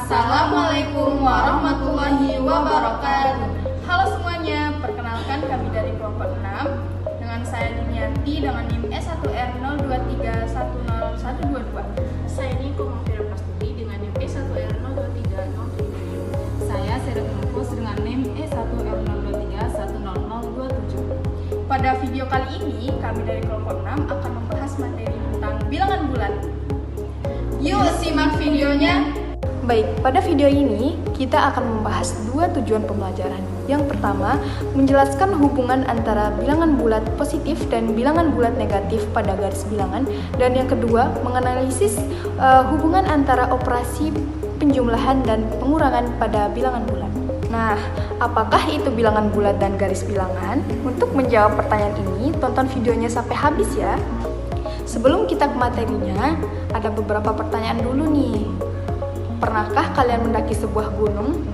Assalamualaikum warahmatullahi wabarakatuh. Halo semuanya, perkenalkan kami dari kelompok 6 dengan saya Niniati dengan NIM E1R023101122. Saya Niko Mafira Prastudi dengan NIM E1R02307. Saya Serat Mufus dengan NIM E1R023100027. Pada video kali ini, kami dari kelompok 6 akan membahas materi tentang bilangan bulat. Yuk simak videonya. Baik, pada video ini kita akan membahas dua tujuan pembelajaran. Yang pertama, menjelaskan hubungan antara bilangan bulat positif dan bilangan bulat negatif pada garis bilangan. Dan yang kedua, menganalisis hubungan antara operasi penjumlahan dan pengurangan pada bilangan bulat. Nah, apakah itu bilangan bulat dan garis bilangan? Untuk menjawab pertanyaan ini, tonton videonya sampai habis ya. Sebelum kita ke materinya, ada beberapa pertanyaan dulu nih. Pernahkah kalian mendaki sebuah gunung?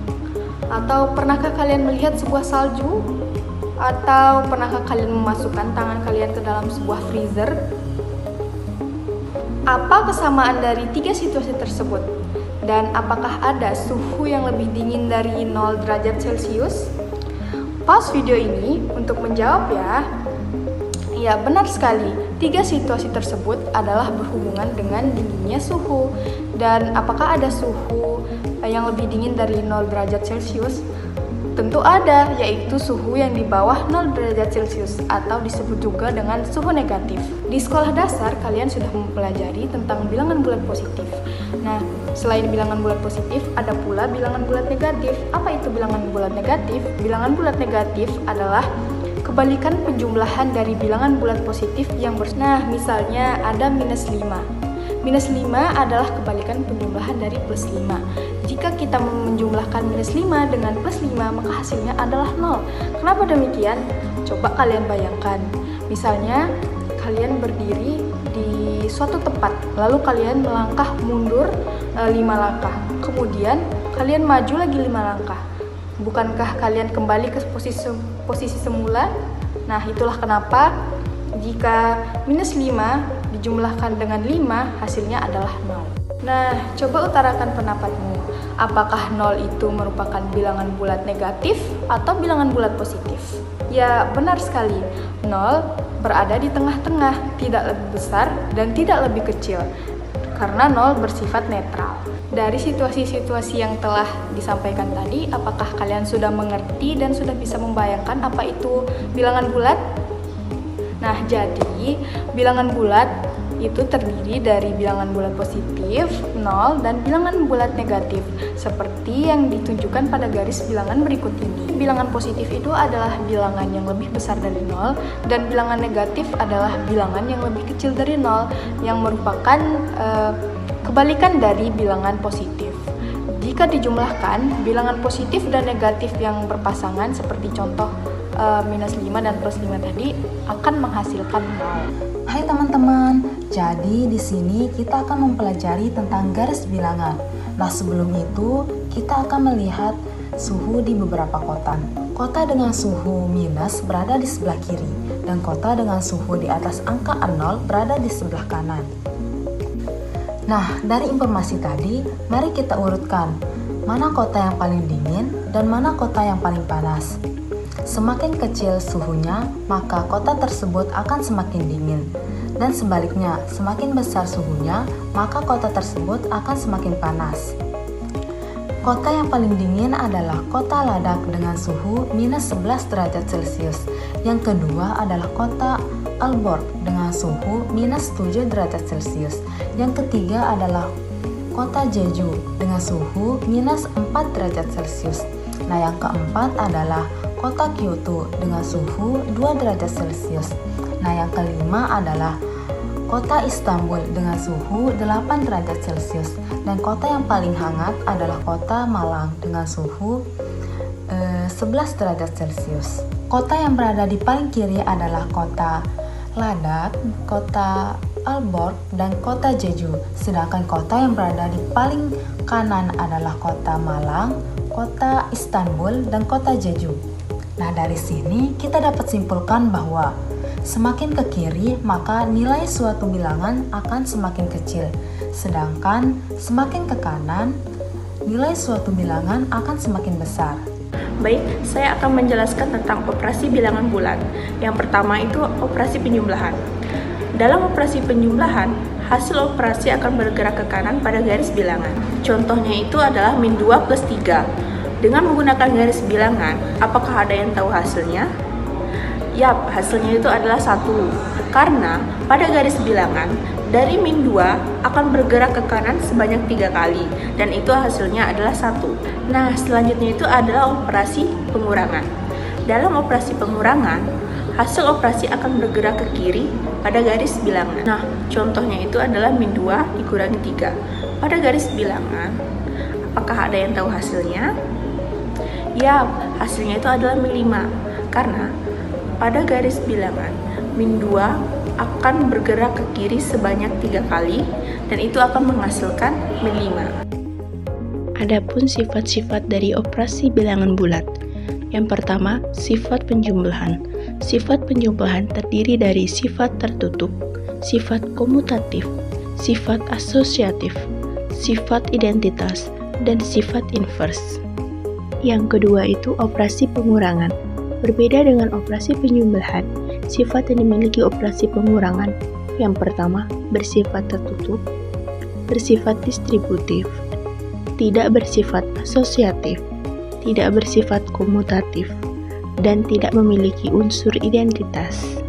Atau pernahkah kalian melihat sebuah salju? Atau pernahkah kalian memasukkan tangan kalian ke dalam sebuah freezer? Apa kesamaan dari tiga situasi tersebut? Dan apakah ada suhu yang lebih dingin dari 0 derajat Celcius? Pause video ini untuk menjawab ya. Ya, benar sekali. Tiga situasi tersebut adalah berhubungan dengan dinginnya suhu. Dan apakah ada suhu yang lebih dingin dari 0 derajat Celcius? Tentu ada, yaitu suhu yang di bawah 0 derajat Celcius atau disebut juga dengan suhu negatif. Di sekolah dasar, kalian sudah mempelajari tentang bilangan bulat positif. Nah, selain bilangan bulat positif, ada pula bilangan bulat negatif. Apa itu bilangan bulat negatif? Bilangan bulat negatif adalah kebalikan penjumlahan dari bilangan bulat positif yang Nah, misalnya ada minus 5. Minus 5 adalah kebalikan penjumlahan dari plus 5. Jika kita menjumlahkan minus 5 dengan plus 5, maka hasilnya adalah 0. Kenapa demikian? Coba kalian bayangkan. Misalnya, kalian berdiri di suatu tempat, lalu kalian melangkah mundur 5 langkah. Kemudian, kalian maju lagi 5 langkah. Bukankah kalian kembali ke posisi semula? Nah, itulah kenapa jika minus 5 dijumlahkan dengan 5, hasilnya adalah 0. Nah, coba utarakan pendapatmu. Apakah 0 itu merupakan bilangan bulat negatif atau bilangan bulat positif? Ya, benar sekali. 0 berada di tengah-tengah, tidak lebih besar dan tidak lebih kecil. Karena 0 bersifat netral. Dari situasi-situasi yang telah disampaikan tadi, apakah kalian sudah mengerti dan sudah bisa membayangkan apa itu bilangan bulat? Nah, jadi bilangan bulat itu terdiri dari bilangan bulat positif, 0, dan bilangan bulat negatif, seperti yang ditunjukkan pada garis bilangan berikut ini. Bilangan positif itu adalah bilangan yang lebih besar dari 0, dan bilangan negatif adalah bilangan yang lebih kecil dari 0, yang merupakan kebalikan dari bilangan positif. Jika dijumlahkan, bilangan positif dan negatif yang berpasangan seperti contoh minus 5 dan plus 5 tadi akan menghasilkan 0. Hai teman-teman, jadi di sini kita akan mempelajari tentang garis bilangan. Nah, sebelum itu kita akan melihat suhu di beberapa kota. Kota dengan suhu minus berada di sebelah kiri dan kota dengan suhu di atas angka 0 berada di sebelah kanan. Nah, dari informasi tadi, mari kita urutkan mana kota yang paling dingin dan mana kota yang paling panas. Semakin kecil suhunya, maka kota tersebut akan semakin dingin. Dan sebaliknya, semakin besar suhunya, maka kota tersebut akan semakin panas. Kota yang paling dingin adalah kota Ladakh dengan suhu minus 11 derajat Celcius. Yang kedua adalah kota Aalborg dengan suhu minus 7 derajat Celcius. Yang ketiga adalah kota Jeju dengan suhu minus 4 derajat Celcius. Nah, yang keempat adalah kota Kyoto dengan suhu 2 derajat Celcius. Nah, yang kelima adalah kota Istanbul dengan suhu 8 derajat Celcius. Dan kota yang paling hangat adalah kota Malang dengan suhu 11 derajat Celcius. Kota yang berada di paling kiri adalah kota Ladakh, kota Aalborg, dan kota Jeju. Sedangkan kota yang berada di paling kanan adalah kota Malang, kota Istanbul, dan kota Jeju. Nah, dari sini kita dapat simpulkan bahwa semakin ke kiri maka nilai suatu bilangan akan semakin kecil, sedangkan semakin ke kanan nilai suatu bilangan akan semakin besar. Baik, saya akan menjelaskan tentang operasi bilangan bulat. Yang pertama itu operasi penjumlahan. Dalam operasi penjumlahan, hasil operasi akan bergerak ke kanan pada garis bilangan. Contohnya itu adalah min 2 plus 3. Dengan menggunakan garis bilangan, apakah ada yang tahu hasilnya? Yap, hasilnya itu adalah 1. Karena pada garis bilangan, dari min 2 akan bergerak ke kanan sebanyak 3 kali, dan itu hasilnya adalah 1. Nah, selanjutnya itu adalah operasi pengurangan. Dalam operasi pengurangan, hasil operasi akan bergerak ke kiri pada garis bilangan. Nah, contohnya itu adalah min 2 dikurangi 3. Pada garis bilangan, apakah ada yang tahu hasilnya? Ya, hasilnya itu adalah min 5. Karena pada garis bilangan, min 2 akan bergerak ke kiri sebanyak 3 kali, dan itu akan menghasilkan min 5. Adapun sifat-sifat dari operasi bilangan bulat. Yang pertama, sifat penjumlahan. Sifat penjumlahan terdiri dari sifat tertutup, sifat komutatif, sifat asosiatif, sifat identitas, dan sifat invers. Yang kedua itu operasi pengurangan. Berbeda dengan operasi penjumlahan, sifat yang dimiliki operasi pengurangan yang pertama bersifat tertutup, bersifat distributif, tidak bersifat asosiatif, tidak bersifat komutatif, dan tidak memiliki unsur identitas.